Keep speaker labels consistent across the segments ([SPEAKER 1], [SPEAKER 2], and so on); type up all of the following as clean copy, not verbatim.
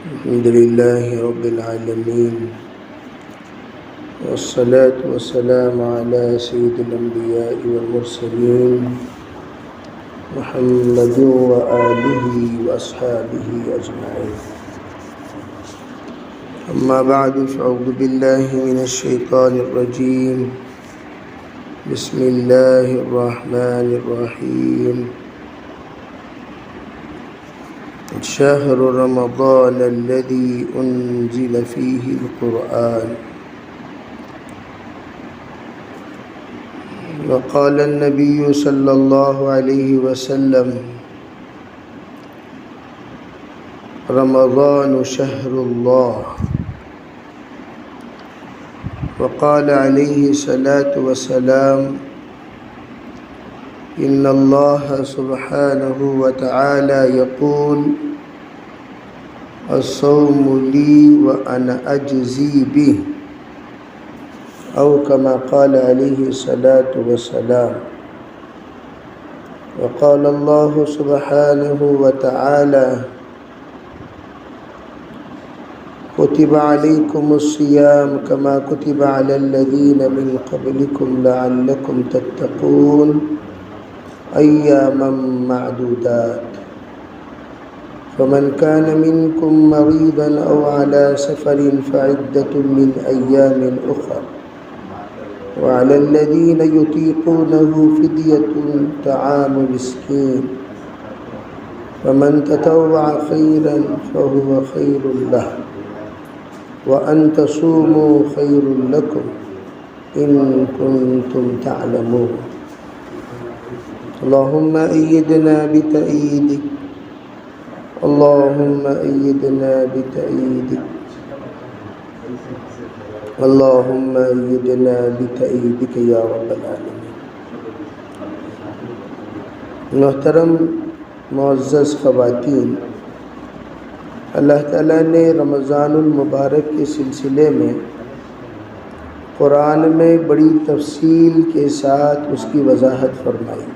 [SPEAKER 1] الحمد لله رب العالمين والصلاة والسلام على سيد الأنبياء والمرسلين محمد وآله وأصحابه أجمعين. أما بعد فأعوذ بالله من الشيطان الرجيم. بسم الله الرحمن الرحيم. شهر رمضان الذي أنزل فيه القرآن. وقال النبي صلى الله عليه وسلم: رمضان شهر الله. وقال عليه الصلاة والسلام: إن الله سبحانه وتعالى يقول: الصوم لي وأنا أجزي به، أو كما قال عليه الصلاة والسلام. وقال الله سبحانه وتعالى: كتب عليكم الصيام كما كتب على الذين من قبلكم لعلكم تتقون أياما معدودات. فمن كان منكم مريضا أو على سفر فعدة من أيام أخر، وعلى الذين يطيقونه فدية طعام مسكين، فمن تطوع خيرا فهو خير له، وأن تصوموا خير لكم إن كنتم تعلمون. اللهم أيدنا بتأييدك، اللهم أيدنا بتأييدك، اللهم أيدنا بتأييدك يا رب العالمين. محترم معزز خواتین، اللہ تعالیٰ نے رمضان المبارک کے سلسلے میں قرآن میں بڑی تفصیل کے ساتھ اس کی وضاحت فرمائی.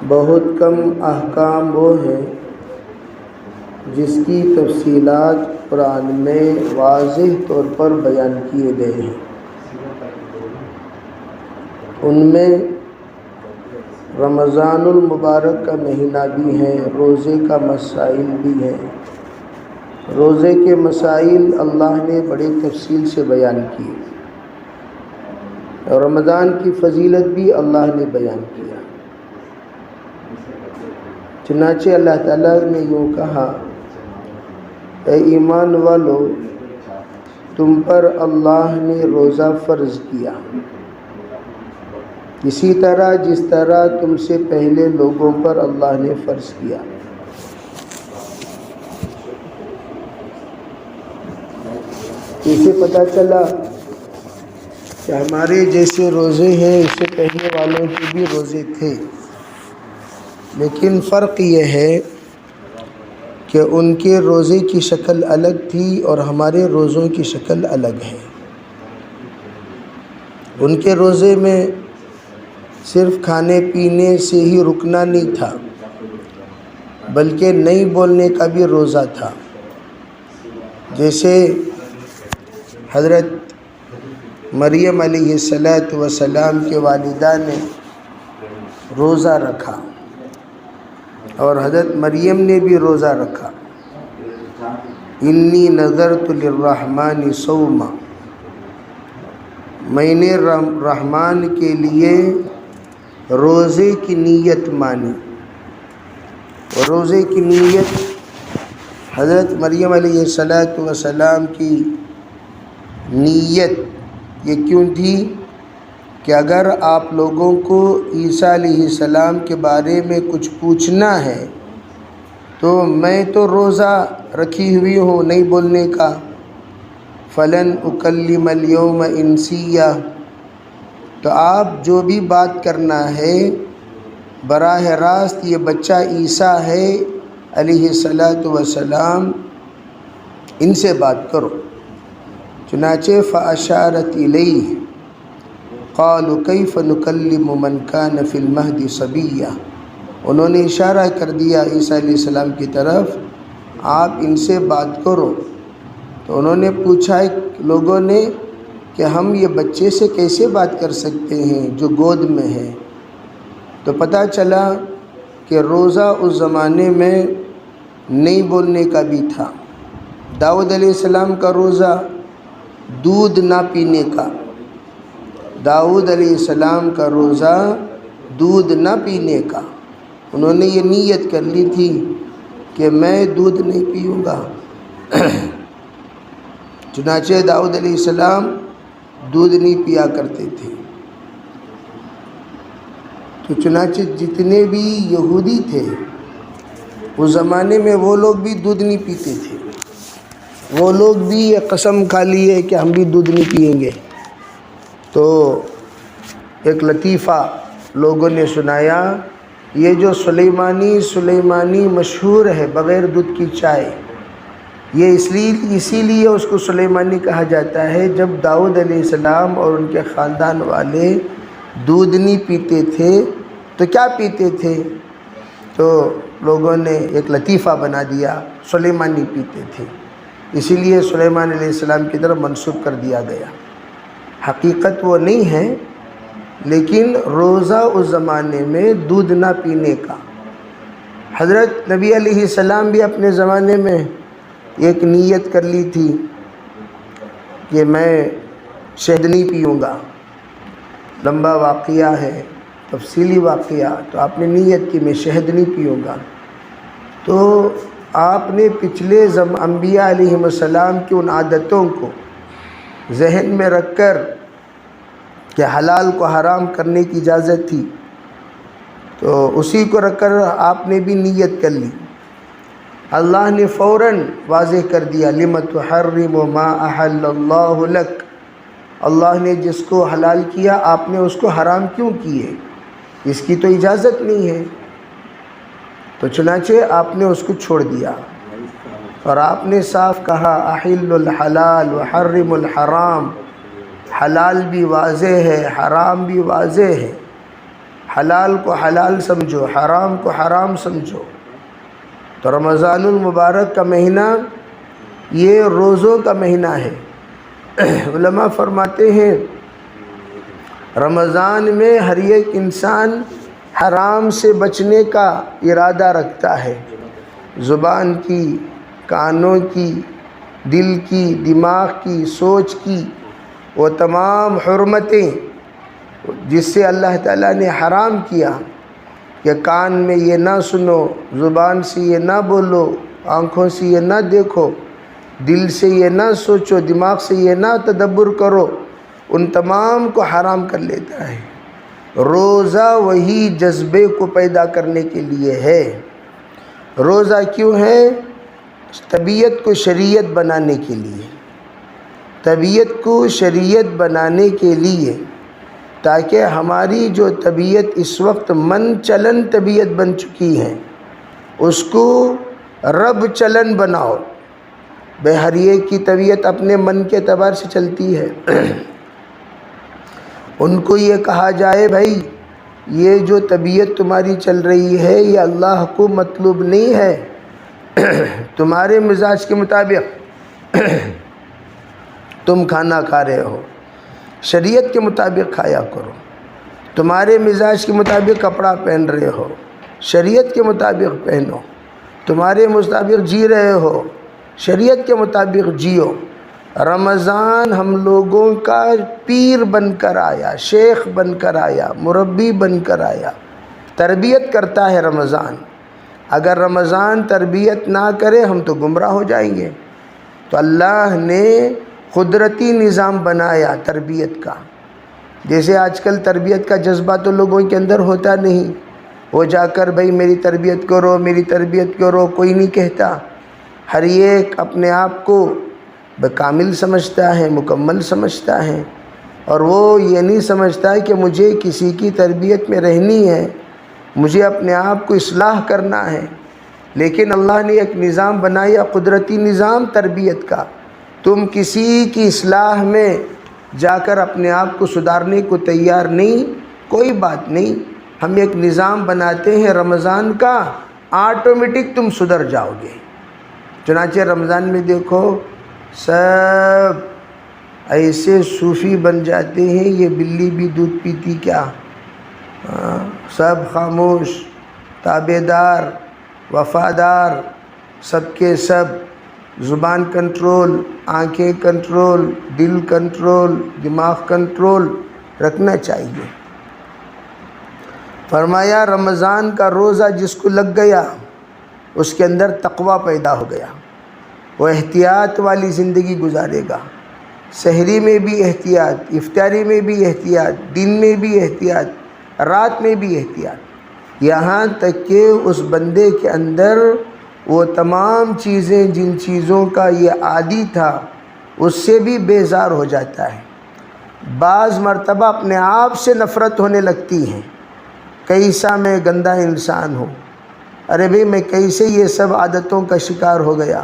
[SPEAKER 1] بہت کم احکام وہ ہیں جس کی تفصیلات قرآن میں واضح طور پر بیان کیے گئے ہیں. ان میں رمضان المبارک کا مہینہ بھی ہے، روزے کا مسائل بھی ہے. روزے کے مسائل اللہ نے بڑی تفصیل سے بیان کیے، اور رمضان کی فضیلت بھی اللہ نے بیان کیا. چنانچہ اللہ تعالیٰ نے یوں کہا: اے ایمان والو، تم پر اللہ نے روزہ فرض کیا، اسی طرح جس طرح تم سے پہلے لوگوں پر اللہ نے فرض کیا. اسے پتہ چلا کہ ہمارے جیسے روزے ہیں، اس سے پہلے والوں کے بھی روزے تھے، لیکن فرق یہ ہے کہ ان کے روزے کی شکل الگ تھی اور ہمارے روزوں کی شکل الگ ہے. ان کے روزے میں صرف کھانے پینے سے ہی رکنا نہیں تھا، بلکہ نہیں بولنے کا بھی روزہ تھا. جیسے حضرت مریم علیہ السلام کے والدہ نے روزہ رکھا، اور حضرت مریم نے بھی روزہ رکھا. انی نذرت للرحمن صوما، میں نے رحمان کے لیے روزے کی نیت مانی. اور روزے کی نیت حضرت مریم علیہ السلام کی نیت یہ کیوں تھی کہ اگر آپ لوگوں کو عیسیٰ علیہ السلام کے بارے میں کچھ پوچھنا ہے تو میں تو روزہ رکھی ہوئی ہوں نہیں بولنے کا. فلن اکلم اليوم انسیہ، تو آپ جو بھی بات کرنا ہے براہ راست یہ بچہ عیسیٰ ہے علیہ السلام، ان سے بات کرو. چنانچہ فاشارت الیہ قالوا کیف نکلم من کان فی المہد صبیہ، انہوں نے اشارہ کر دیا عیسیٰ علیہ السلام کی طرف، آپ ان سے بات کرو۔ تو انہوں نے پوچھا لوگوں نے کہ ہم یہ بچے سے کیسے بات کر سکتے ہیں جو گود میں ہے؟ تو پتہ چلا کہ روزہ اس زمانے میں نہیں بولنے کا بھی تھا۔ داؤد علیہ السلام کا روزہ دودھ نہ پینے کا، داؤد علیہ السلام کا روزہ دودھ نہ پینے کا۔ انہوں نے یہ نیت کر لی تھی کہ میں دودھ نہیں پیوں گا۔ چنانچہ داؤد علیہ السلام دودھ نہیں پیا کرتے تھے۔ تو چنانچہ جتنے بھی یہودی تھے اس زمانے میں وہ لوگ بھی دودھ نہیں پیتے تھے، وہ لوگ بھی یہ قسم کھا لیے کہ ہم بھی دودھ نہیں پئیں گے۔ تو ایک لطیفہ لوگوں نے سنایا، یہ جو سلیمانی مشہور ہے بغیر دودھ کی چائے، یہ اسی لیے اس کو سلیمانی کہا جاتا ہے۔ جب داؤد علیہ السلام اور ان کے خاندان والے دودھ نہیں پیتے تھے تو کیا پیتے تھے؟ تو لوگوں نے ایک لطیفہ بنا دیا، سلیمانی پیتے تھے، اسی لیے سلیمان علیہ السلام کی طرف منسوب کر دیا گیا۔ حقیقت وہ نہیں ہے، لیکن روزہ اس زمانے میں دودھ نہ پینے کا۔ حضرت نبی علیہ السلام بھی اپنے زمانے میں ایک نیت کر لی تھی کہ میں شہد نہیں پیوں گا۔ لمبا واقعہ ہے، تفصیلی واقعہ، تو آپ نے نیت کی میں شہد نہیں پیوں گا۔ تو آپ نے پچھلے انبیاء علیہ السلام کی ان عادتوں کو ذہن میں رکھ کر کہ حلال کو حرام کرنے کی اجازت تھی، تو اسی کو رکھ کر آپ نے بھی نیت کر لی۔ اللہ نے فوراً واضح کر دیا، لِمَ تُحَرِّمُ مَا أَحَلَّ اللَّهُ لَكَ، اللہ نے جس کو حلال کیا آپ نے اس کو حرام کیوں کیے؟ اس کی تو اجازت نہیں ہے۔ تو چنانچہ آپ نے اس کو چھوڑ دیا اور آپ نے صاف کہا، احل الحلال وحرم الحرام، حلال بھی واضح ہے، حرام بھی واضح ہے، حلال کو حلال سمجھو، حرام کو حرام سمجھو۔ تو رمضان المبارک کا مہینہ یہ روزوں کا مہینہ ہے۔ علماء فرماتے ہیں رمضان میں ہر ایک انسان حرام سے بچنے کا ارادہ رکھتا ہے، زبان کی، کانوں کی، دل کی، دماغ کی، سوچ کی، وہ تمام حرمتیں جس سے اللہ تعالیٰ نے حرام کیا کہ کان میں یہ نہ سنو، زبان سے یہ نہ بولو، آنکھوں سے یہ نہ دیکھو، دل سے یہ نہ سوچو، دماغ سے یہ نہ تدبر کرو، ان تمام کو حرام کر لیتا ہے۔ روزہ وہی جذبے کو پیدا کرنے کے لیے ہے۔ روزہ کیوں ہے؟ طبیعت کو شریعت بنانے کے لیے، طبیعت کو شریعت بنانے کے لیے، تاکہ ہماری جو طبیعت اس وقت من چلن طبیعت بن چکی ہے اس کو رب چلن بناؤ۔ بے ہر ایک کی طبیعت اپنے من کے اعتبار سے چلتی ہے۔ ان کو یہ کہا جائے، بھائی یہ جو طبیعت تمہاری چل رہی ہے یہ اللہ کو مطلوب نہیں ہے، تمہارے مزاج کے مطابق تم کھانا کھا رہے ہو، شریعت کے مطابق کھایا کرو۔ تمہارے مزاج کے مطابق کپڑا پہن رہے ہو، شریعت کے مطابق پہنو۔ تمہارے مطابق جی رہے ہو، شریعت کے مطابق جیو۔ رمضان ہم لوگوں کا پیر بن کر آیا، شیخ بن کر آیا، مربی بن کر آیا، تربیت کرتا ہے رمضان۔ اگر رمضان تربیت نہ کرے ہم تو گمراہ ہو جائیں گے۔ تو اللہ نے قدرتی نظام بنایا تربیت کا۔ جیسے آج کل تربیت کا جذبہ تو لوگوں کے اندر ہوتا نہیں، وہ جا کر بھائی میری تربیت کرو، میری تربیت کرو، کوئی نہیں کہتا۔ ہر ایک اپنے آپ کو کامل سمجھتا ہے، مکمل سمجھتا ہے، اور وہ یہ نہیں سمجھتا ہے کہ مجھے کسی کی تربیت میں رہنی ہے، مجھے اپنے آپ کو اصلاح کرنا ہے۔ لیکن اللہ نے ایک نظام بنایا، قدرتی نظام تربیت کا۔ تم کسی کی اصلاح میں جا کر اپنے آپ کو سدھارنے کو تیار نہیں، کوئی بات نہیں، ہم ایک نظام بناتے ہیں رمضان کا، آٹومیٹک تم سدھر جاؤ گے۔ چنانچہ رمضان میں دیکھو سب ایسے صوفی بن جاتے ہیں، یہ بلی بھی دودھ پیتی کیا، سب خاموش، تابعدار، وفادار، سب کے سب، زبان کنٹرول، آنکھیں کنٹرول، دل کنٹرول، دماغ کنٹرول رکھنا چاہیے۔ فرمایا رمضان کا روزہ جس کو لگ گیا اس کے اندر تقویٰ پیدا ہو گیا، وہ احتیاط والی زندگی گزارے گا، سحری میں بھی احتیاط، افطاری میں بھی احتیاط، دن میں بھی احتیاط، رات میں بھی احتیاط، یہاں تک کہ اس بندے کے اندر وہ تمام چیزیں جن چیزوں کا یہ عادی تھا اس سے بھی بیزار ہو جاتا ہے۔ بعض مرتبہ اپنے آپ سے نفرت ہونے لگتی ہے، کیسا میں گندا انسان ہوں، ارے بھئی میں کیسے یہ سب عادتوں کا شکار ہو گیا،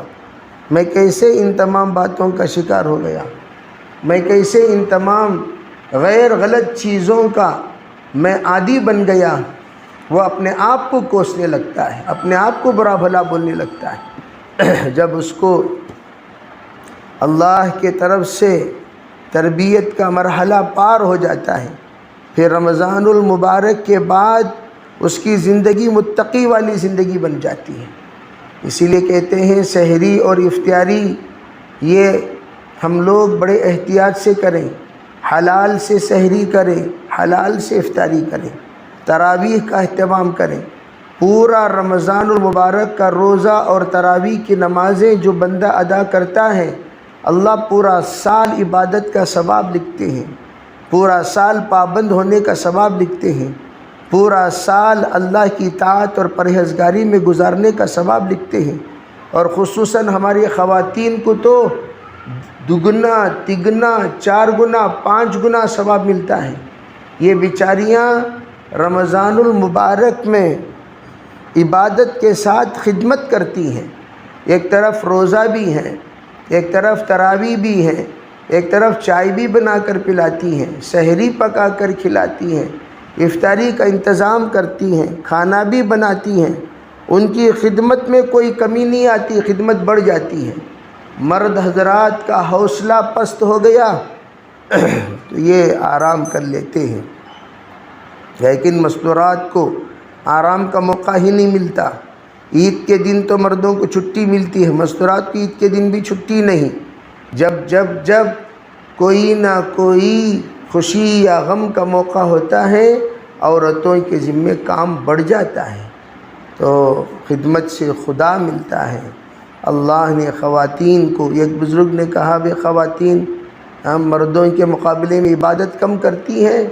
[SPEAKER 1] میں کیسے ان تمام باتوں کا شکار ہو گیا، میں کیسے ان تمام غیر غلط چیزوں کا میں عادی بن گیا۔ وہ اپنے آپ کو کوسنے لگتا ہے، اپنے آپ کو برا بھلا بولنے لگتا ہے۔ جب اس کو اللہ کے طرف سے تربیت کا مرحلہ پار ہو جاتا ہے، پھر رمضان المبارک کے بعد اس کی زندگی متقی والی زندگی بن جاتی ہے۔ اسی لیے کہتے ہیں سحری اور افطاری یہ ہم لوگ بڑے احتیاط سے کریں، حلال سے سحری کریں، حلال سے افطاری کریں، تراویح کا اہتمام کریں۔ پورا رمضان المبارک کا روزہ اور تراویح کی نمازیں جو بندہ ادا کرتا ہے، اللہ پورا سال عبادت کا ثواب لکھتے ہیں، پورا سال پابند ہونے کا ثواب لکھتے ہیں، پورا سال اللہ کی اطاعت اور پرہیزگاری میں گزارنے کا ثواب لکھتے ہیں۔ اور خصوصاً ہماری خواتین کو تو دگنا تگنا 4 گنا 5 گنا ثواب ملتا ہے۔ یہ بیچاریاں رمضان المبارک میں عبادت کے ساتھ خدمت کرتی ہیں، ایک طرف روزہ بھی ہیں، ایک طرف تراویح بھی ہیں، ایک طرف چائے بھی بنا کر پلاتی ہیں، سحری پکا کر کھلاتی ہیں، افطاری کا انتظام کرتی ہیں، کھانا بھی بناتی ہیں۔ ان کی خدمت میں کوئی کمی نہیں آتی، خدمت بڑھ جاتی ہے۔ مرد حضرات کا حوصلہ پست ہو گیا تو یہ آرام کر لیتے ہیں، لیکن مستورات کو آرام کا موقع ہی نہیں ملتا۔ عید کے دن تو مردوں کو چھٹی ملتی ہے، مستورات کی عید کے دن بھی چھٹی نہیں۔ جب کوئی نہ کوئی خوشی یا غم کا موقع ہوتا ہے عورتوں کے ذمے کام بڑھ جاتا ہے، تو خدمت سے خدا ملتا ہے۔ اللہ نے خواتین کو، ایک بزرگ نے کہا بے خواتین ہم مردوں کے مقابلے میں عبادت کم کرتی ہیں،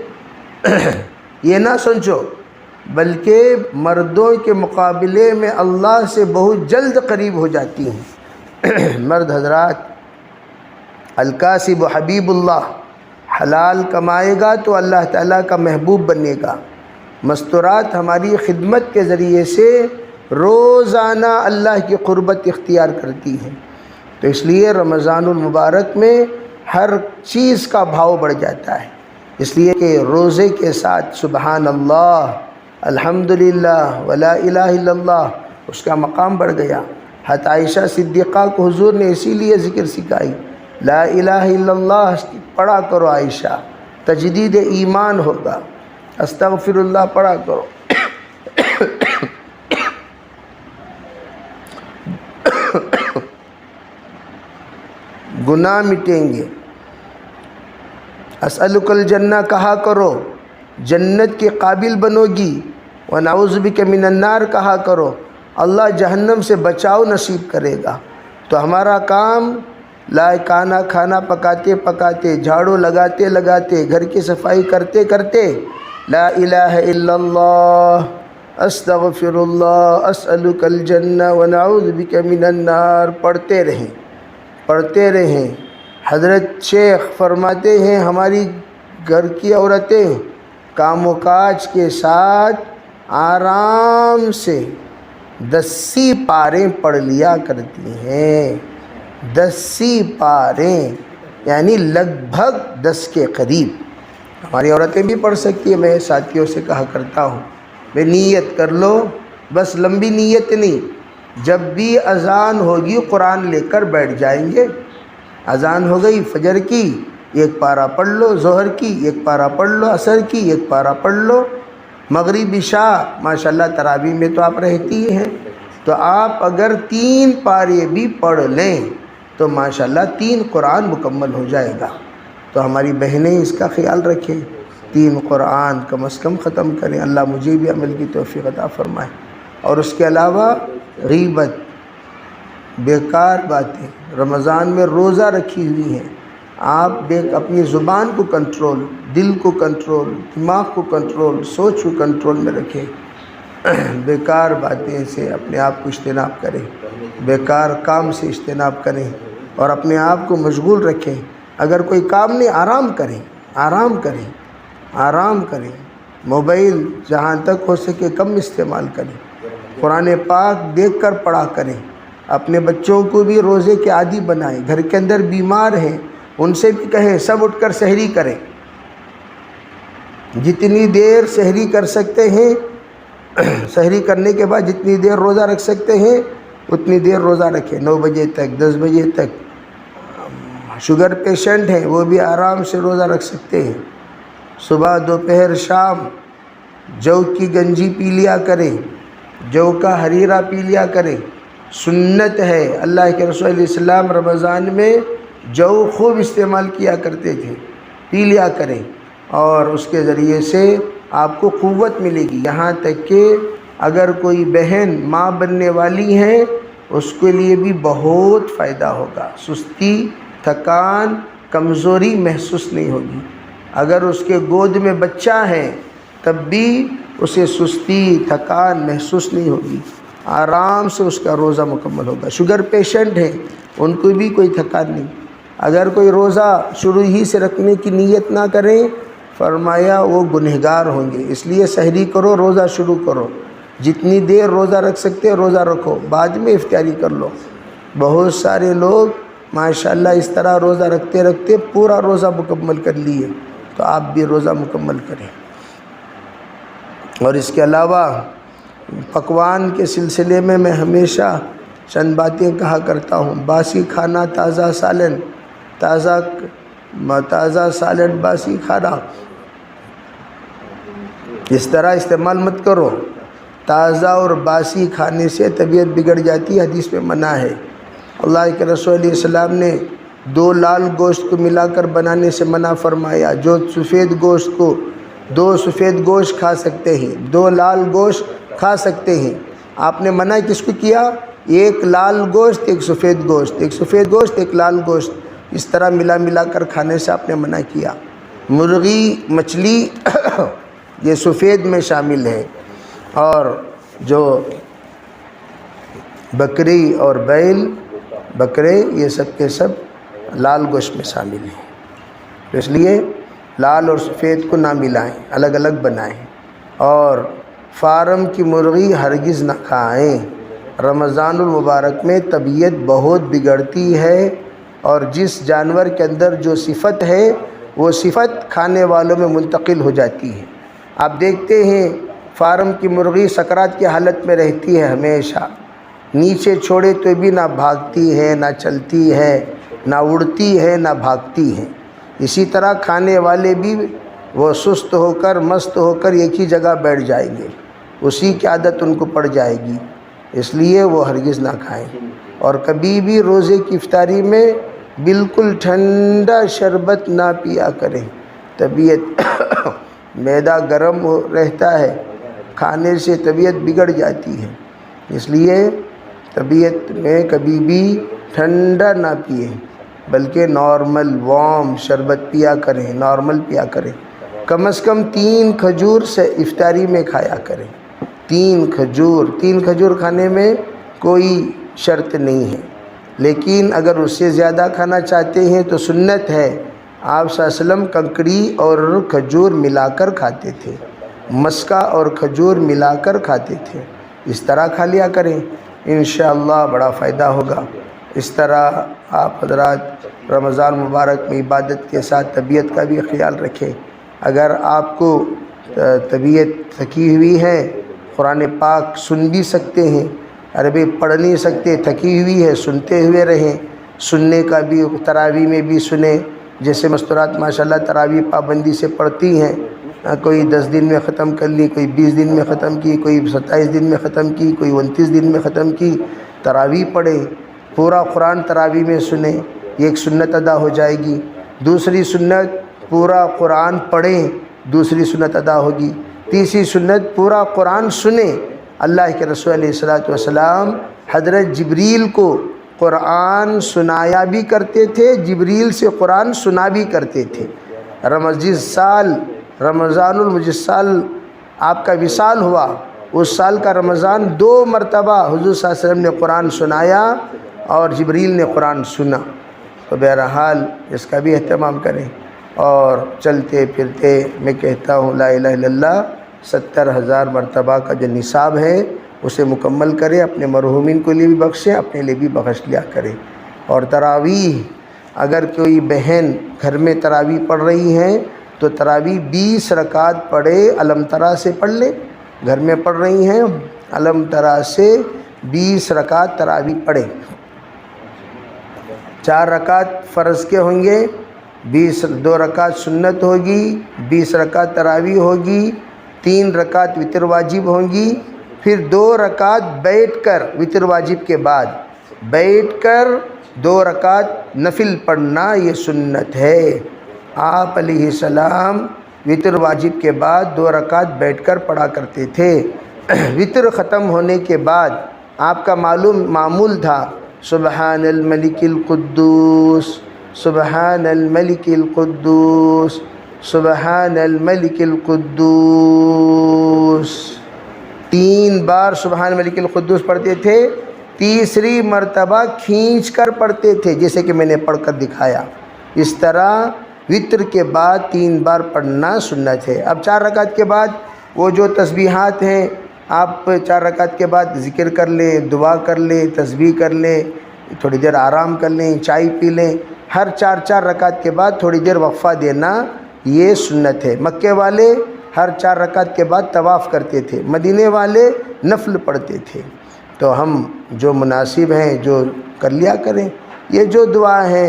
[SPEAKER 1] یہ نہ سوچو، بلکہ مردوں کے مقابلے میں اللہ سے بہت جلد قریب ہو جاتی ہیں۔ مرد حضرات، الکاسب حبیب اللہ، حلال کمائے گا تو اللہ تعالیٰ کا محبوب بنے گا۔ مستورات ہماری خدمت کے ذریعے سے روزانہ اللہ کی قربت اختیار کرتی ہیں، تو اس لیے رمضان المبارک میں ہر چیز کا بھاؤ بڑھ جاتا ہے، اس لیے کہ روزے کے ساتھ سبحان اللہ، الحمدللہ ولا الہ الا اللہ اس کا مقام بڑھ گیا۔ حضرت عائشہ صدیقہ کو حضور نے اسی لیے ذکر سکھائی، لا الہ الا اللہ پڑھا کرو عائشہ، تجدید ایمان ہوگا، استغفر اللہ پڑھا کرو۔ گناہ مٹیں گے۔ اسألک الجنہ کہا کرو، جنت کے قابل بنو گی۔ ونعوذ بک من النار کہا کرو، اللہ جہنم سے بچاؤ نصیب کرے گا۔ تو ہمارا کام کھانا پکاتے پکاتے، جھاڑو لگاتے لگاتے، گھر کی صفائی کرتے کرتے لا الہ الا اللہ، استغفر اللہ، اسألک الجنہ ونعوذ بک من النار پڑھتے رہیں۔ حضرت شیخ فرماتے ہیں ہماری گھر کی عورتیں کام و کاج کے ساتھ آرام سے 10 پاریں پڑھ لیا کرتی ہیں، 10 پاریں یعنی لگ بھگ 10 کے قریب۔ ہماری عورتیں بھی پڑھ سکتی ہیں، میں ساتھیوں سے کہا کرتا ہوں، میں نیت کر لو، بس لمبی نیت نہیں، جب بھی اذان ہوگی قرآن لے کر بیٹھ جائیں گے۔ اذان ہو گئی فجر کی، ایک پارہ پڑھ لو، ظہر کی ایک پارہ پڑھ لو، عصر کی ایک پارہ پڑھ لو، مغرب عشاء ماشاءاللہ تراویح میں تو آپ رہتی ہیں، تو آپ اگر 3 پارے بھی پڑھ لیں تو ماشاءاللہ 3 قرآن مکمل ہو جائے گا۔ تو ہماری بہنیں اس کا خیال رکھیں، 3 قرآن کم از کم ختم کریں۔ اللہ مجھے بھی عمل کی توفیق عطا فرمائے۔ اور اس کے علاوہ غیبت، بیکار باتیں، رمضان میں روزہ رکھی ہوئی ہیں، آپ اپنی زبان کو کنٹرول، دل کو کنٹرول، دماغ کو کنٹرول، سوچ کو کنٹرول میں رکھیں۔ بیکار باتیں سے اپنے آپ کو اجتناب کریں، بیکار کام سے اجتناب کریں اور اپنے آپ کو مشغول رکھیں۔ اگر کوئی کام نہیں، آرام کریں، آرام کریں، آرام کریں۔ موبائل جہاں تک ہو سکے کم استعمال کریں، قرآن پاک دیکھ کر پڑھا کریں۔ اپنے بچوں کو بھی روزے کے عادی بنائیں، گھر کے اندر بیمار ہیں ان سے بھی کہیں سب اٹھ کر سحری کریں، جتنی دیر سحری کر سکتے ہیں، سحری کرنے کے بعد جتنی دیر روزہ رکھ سکتے ہیں اتنی دیر روزہ رکھیں، 9 بجے تک، 10 بجے تک۔ شوگر پیشنٹ ہیں وہ بھی آرام سے روزہ رکھ سکتے ہیں، صبح دوپہر شام جو کی گنجی پی لیا کریں، جو کا حریرہ پی لیا کریں، سنت ہے۔ اللہ کے رسول علیہ السلام رمضان میں جو خوب استعمال کیا کرتے تھے، پی لیا کریں اور اس کے ذریعے سے آپ کو قوت ملے گی۔ یہاں تک کہ اگر کوئی بہن ماں بننے والی ہے اس کے لیے بھی بہت فائدہ ہوگا، سستی، تھکان، کمزوری محسوس نہیں ہوگی۔ اگر اس کے گود میں بچہ ہے تب بھی اسے سستی، تھکان محسوس نہیں ہوگی، آرام سے اس کا روزہ مکمل ہوگا۔ شوگر پیشنٹ ہیں ان کو بھی کوئی تھکان نہیں۔ اگر کوئی روزہ شروع ہی سے رکھنے کی نیت نہ کریں، فرمایا وہ گنہگار ہوں گے۔ اس لیے سحری کرو، روزہ شروع کرو، جتنی دیر روزہ رکھ سکتے روزہ رکھو، بعد میں افطاری کر لو۔ بہت سارے لوگ ماشاءاللہ اس طرح روزہ رکھتے رکھتے پورا روزہ مکمل کر لیے، تو آپ بھی روزہ مکمل کریں۔ اور اس کے علاوہ پکوان کے سلسلے میں ہمیشہ چند باتیں کہا کرتا ہوں۔ باسی کھانا تازہ سالن، تازہ سالن باسی کھانا، اس طرح استعمال مت کرو۔ تازہ اور باسی کھانے سے طبیعت بگڑ جاتی ہے، حدیث میں منع ہے۔ اللہ کے رسول علیہ السلام نے 2 لال گوشت کو ملا کر بنانے سے منع فرمایا۔ جو سفید گوشت کو 2 سفید گوشت کھا سکتے ہیں، 2 لال گوشت کھا سکتے ہیں، آپ نے منع کس کو کیا؟ 1 لال گوشت 1 سفید گوشت، 1 سفید گوشت 1 لال گوشت، اس طرح ملا کر کھانے سے آپ نے منع کیا۔ مرغی، مچھلی یہ سفید میں شامل ہے، اور جو بکری اور بیل، بکرے، یہ سب کے سب لال گوشت میں شامل ہیں۔ تو اس لیے لال اور سفید کو نہ ملائیں، الگ الگ بنائیں۔ اور فارم کی مرغی ہرگز نہ کھائیں۔ رمضان المبارک میں طبیعت بہت بگڑتی ہے، اور جس جانور کے اندر جو صفت ہے وہ صفت کھانے والوں میں منتقل ہو جاتی ہے۔ آپ دیکھتے ہیں فارم کی مرغی سکرات کی حالت میں رہتی ہے، ہمیشہ نیچے چھوڑے تو بھی نہ بھاگتی ہے، نہ چلتی ہے، نہ اڑتی ہے، نہ بھاگتی ہے۔ اسی طرح کھانے والے بھی وہ سست ہو کر، مست ہو کر ایک ہی جگہ بیٹھ جائیں گے، اسی کی عادت ان کو پڑ جائے گی، اس لیے وہ ہرگز نہ کھائیں۔ اور کبھی بھی روزے کی افطاری میں بالکل ٹھنڈا شربت نہ پیا کریں، طبیعت معدہ گرم رہتا ہے، کھانے سے طبیعت بگڑ جاتی ہے، اس لیے طبیعت میں کبھی بھی ٹھنڈا نہ پئیں، بلکہ نارمل وارم شربت پیا کریں، نارمل پیا کریں۔ کم از کم 3 کھجور سے افطاری میں کھایا کریں، 3 کھجور کھانے میں کوئی شرط نہیں ہے، لیکن اگر اس سے زیادہ کھانا چاہتے ہیں تو سنت ہے۔ آپ صلی اللہ علیہ وسلم کنکڑی اور کھجور ملا کر کھاتے تھے، مسکا اور کھجور ملا کر کھاتے تھے، اس طرح کھا لیا کریں، انشاءاللہ بڑا فائدہ ہوگا۔ اس طرح آپ حضرات رمضان مبارک میں عبادت کے ساتھ طبیعت کا بھی خیال رکھیں۔ اگر آپ کو طبیعت تھکی ہوئی ہے، قرآن پاک سن بھی سکتے ہیں، عربی پڑھ نہیں سکتے، تھکی ہوئی ہے، سنتے ہوئے رہیں، سننے کا بھی تراویح میں بھی سنیں. جیسے مستورات ماشاءاللہ تراویح پابندی سے پڑھتی ہیں، کوئی 10 دن میں ختم کر لی، کوئی 20 دن میں ختم کی، کوئی 27 دن میں ختم کی، کوئی 29 دن میں ختم کی. تراویح پڑھیں، پورا قرآن تراویح میں سنیں، یہ ایک سنت ادا ہو جائے گی. دوسری سنت پورا قرآن پڑھیں، دوسری سنت ادا ہوگی. تیسری سنت پورا قرآن سنیں. اللہ کے رسول علیہ الصلوۃ والسلام حضرت جبریل کو قرآن سنایا بھی کرتے تھے، جبریل سے قرآن سنا بھی کرتے تھے. جس سال رمضان جس سال آپ کا وصال ہوا، اس سال کا رمضان 2 مرتبہ حضور صلی اللہ علیہ وسلم نے قرآن سنایا اور جبریل نے قرآن سنا. تو بہرحال اس کا بھی اہتمام کریں. اور چلتے پھرتے میں کہتا ہوں لا الہ الا اللہ 70,000 مرتبہ کا جو نصاب ہے اسے مکمل کریں، اپنے مرحومین کو لیے بھی بخشیں، اپنے لیے بھی بخش لیا کریں. اور تراویح اگر کوئی بہن گھر میں تراویح پڑھ رہی ہیں تو تراویح 20 رکعت پڑھے، علم ترا سے پڑھ لیں. گھر میں پڑھ رہی ہیں علم ترا سے 20 رکعت تراویح پڑھیں. 4 رکعت فرض کے ہوں گے، 2 رکعت سنت ہوگی، 20 رکعت تراویح ہوگی، 3 رکعت وتر واجب ہوں گی. پھر 2 رکعت بیٹھ کر وتر واجب کے بعد بیٹھ کر 2 رکعت نفل پڑھنا، یہ سنت ہے. آپ علیہ السلام وتر واجب کے بعد 2 رکعت بیٹھ کر پڑھا کرتے تھے. وتر ختم ہونے کے بعد آپ کا معمول تھا سبحان الملک القدوس، سبحان الملک القدوس، سبحان الملک القدوس. 3 بار سبحان الملک القدوس پڑھتے تھے. تیسری مرتبہ کھینچ کر پڑھتے تھے، جیسے کہ میں نے پڑھ کر دکھایا. اس طرح وتر کے بعد 3 بار پڑھنا سنت ہے. اب 4 رکعت کے بعد وہ جو تسبیحات ہیں، آپ 4 رکعت کے بعد ذکر کر لیں، دعا کر لیں، تسبیح کر لیں، تھوڑی دیر آرام کر لیں، چائے پی لیں. ہر 4 رکعت کے بعد تھوڑی دیر وقفہ دینا، یہ سنت ہے. مکے والے ہر 4 رکعت کے بعد طواف کرتے تھے، مدینے والے نفل پڑھتے تھے. تو ہم جو مناسب ہیں جو کر لیا کریں. یہ جو دعا ہے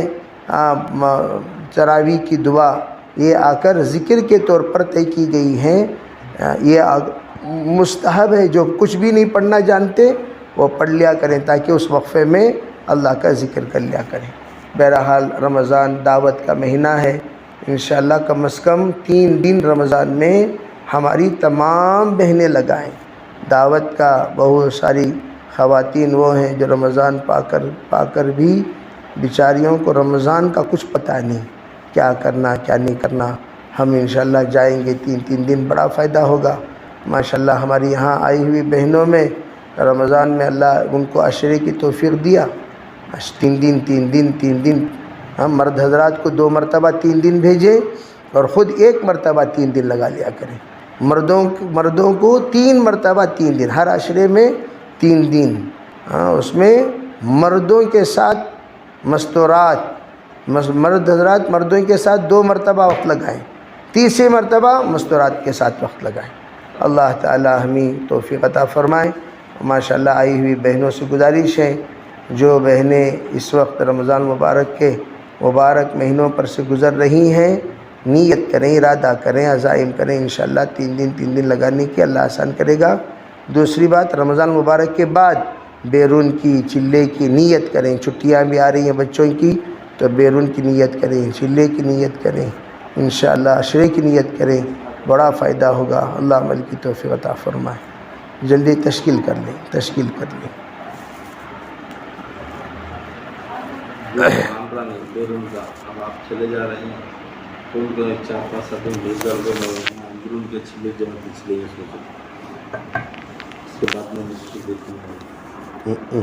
[SPEAKER 1] تراویح کی دعا، یہ آ کر ذکر کے طور پر طے کی گئی ہیں. یہ مستحب ہے، جو کچھ بھی نہیں پڑھنا جانتے وہ پڑھ لیا کریں تاکہ اس وقفے میں اللہ کا ذکر کر لیا کریں. بہرحال رمضان دعوت کا مہینہ ہے. انشاءاللہ کم از کم 3 دن رمضان میں ہماری تمام بہنیں لگائیں. دعوت کا بہت ساری خواتین وہ ہیں جو رمضان پا کر بھی بیچاریوں کو رمضان کا کچھ پتہ نہیں، کیا کرنا کیا نہیں کرنا. ہم انشاءاللہ جائیں گے 3 دن، بڑا فائدہ ہوگا. ماشاءاللہ ہماری یہاں آئی ہوئی بہنوں میں رمضان میں اللہ ان کو عشرے کی توفیق دیا. 3 دن ہم مرد حضرات کو 2 مرتبہ 3 دن بھیجیں اور خود 1 مرتبہ 3 دن لگا لیا کریں. مردوں کو 3 مرتبہ 3 دن، ہر عشرے میں 3 دن. اس میں مردوں کے ساتھ مستورات، مرد حضرات مردوں کے ساتھ 2 مرتبہ وقت لگائیں، تیسری مرتبہ مستورات کے ساتھ وقت لگائیں. اللہ تعالی ہمیں توفیق عطا فرمائے. ماشاءاللہ آئی ہوئی بہنوں سے گزارش ہے، جو بہنیں اس وقت رمضان مبارک کے مبارک مہینوں پر سے گزر رہی ہیں، نیت کریں، ارادہ کریں، عزائم کریں. انشاءاللہ 3 دن لگانے کی اللہ آسان کرے گا. دوسری بات، رمضان مبارک کے بعد بیرون کی چلے کی نیت کریں. چھٹیاں بھی آ رہی ہیں بچوں کی، تو بیرون کی نیت کریں، چلے کی نیت کریں، انشاءاللہ عشرے کی نیت کریں، بڑا فائدہ ہوگا. اللہ عمل کی توفیق عطا فرمائے. جلدی تشکیل کر لیں.
[SPEAKER 2] بیرون کا اب آپ چلے جا رہے ہیں تو ان کو 4-5 دن بھیج کر دو، اندرون کے چلے جمع پچھلے اس کے بعد میں مشکل دیکھوں گا.